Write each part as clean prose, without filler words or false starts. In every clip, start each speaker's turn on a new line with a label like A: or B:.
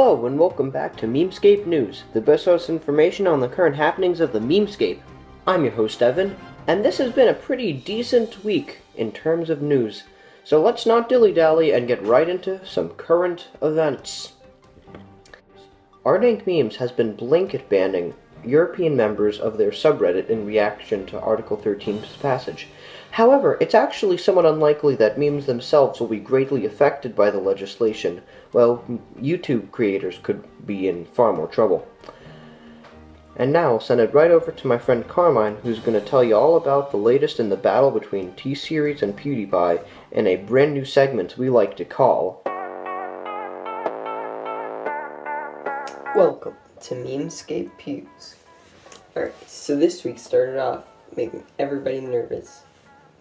A: Hello and welcome back to Memescape News, the best source of information on the current happenings of the Memescape. I'm your host Evan, and this has been a pretty decent week in terms of news, so let's not dilly-dally and get right into some current events. Our dankmemes has been blanket banning European members of their subreddit in reaction to Article 13's passage. However, it's actually somewhat unlikely that memes themselves will be greatly affected by the legislation, while YouTube creators could be in far more trouble. And now I'll send it right over to my friend Carmine, who's going to tell you all about the latest in the battle between T-Series and Pewdiepie in a brand new segment we like to call...
B: Welcome to Memescape Pews. Alright, so this week started off making everybody nervous.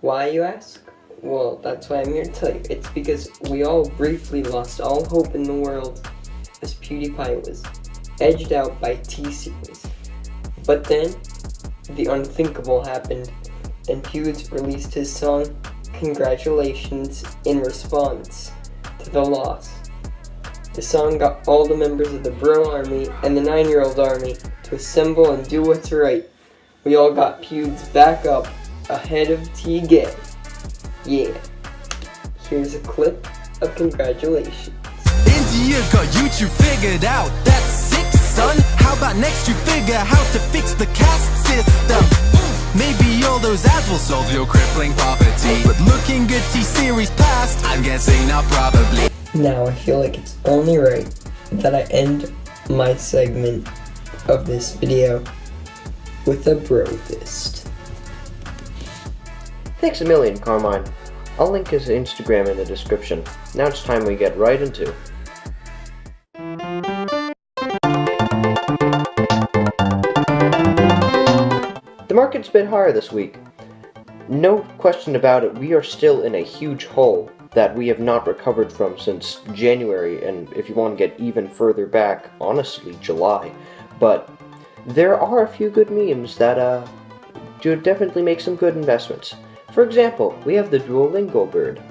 B: Why, you ask? Well, that's why I'm here to tell you. It's because we all briefly lost all hope in the world as PewDiePie was edged out by T-Series. But then, the unthinkable happened, and Pews released his song, Congratulations, in response to the loss. The song got all the members of the Bro Army and the 9-year-old army to assemble and do what's right. We all got Pewds back up ahead of T-Gay. Yeah. Here's a clip of congratulations.
C: India got YouTube figured out. That's sick, son. How about next you figure how to fix the caste system? Maybe all those ads will solve your crippling poverty. But looking good T-Series past, I'm guessing not probably.
B: Now I feel like it's only right that I end my segment of this video with a bro fist.
A: Thanks a million, Carmine. I'll link his Instagram in the description. Now it's time we get right into. The market's a bit higher this week. No question about it, we are still in a huge hole that we have not recovered from since January, and if you want to get even further back, honestly, July. But there are a few good memes that do definitely make some good investments. For example, we have the Duolingo bird.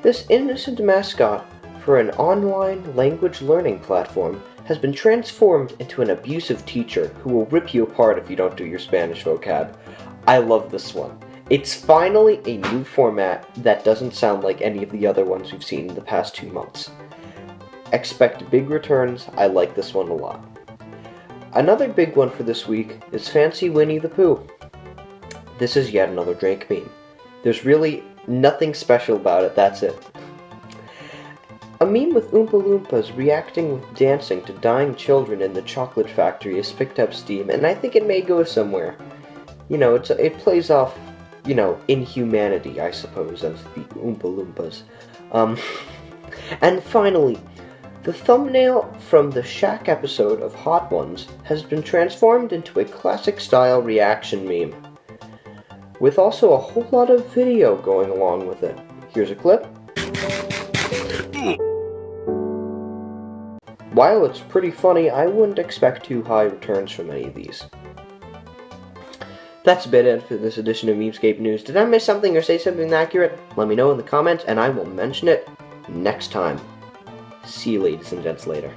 A: This innocent mascot for an online language learning platform has been transformed into an abusive teacher who will rip you apart if you don't do your Spanish vocab. I love this one. It's finally a new format that doesn't sound like any of the other ones we've seen in the past 2 months. Expect big returns. I like this one a lot. Another big one for this week is Fancy Winnie the Pooh. This is yet another Drake meme. There's really nothing special about it, that's it. A meme with Oompa Loompas reacting with dancing to dying children in the chocolate factory has picked up steam, and I think it may go somewhere. You know, it plays off, you know, inhumanity, I suppose, of the Oompa Loompas. And finally, the thumbnail from the Shaq episode of Hot Ones has been transformed into a classic-style reaction meme, with also a whole lot of video going along with it. Here's a clip. While it's pretty funny, I wouldn't expect too high returns from any of these. That's about it for this edition of Memescape News. Did I miss something or say something inaccurate? Let me know in the comments and I will mention it next time. See you ladies and gents later.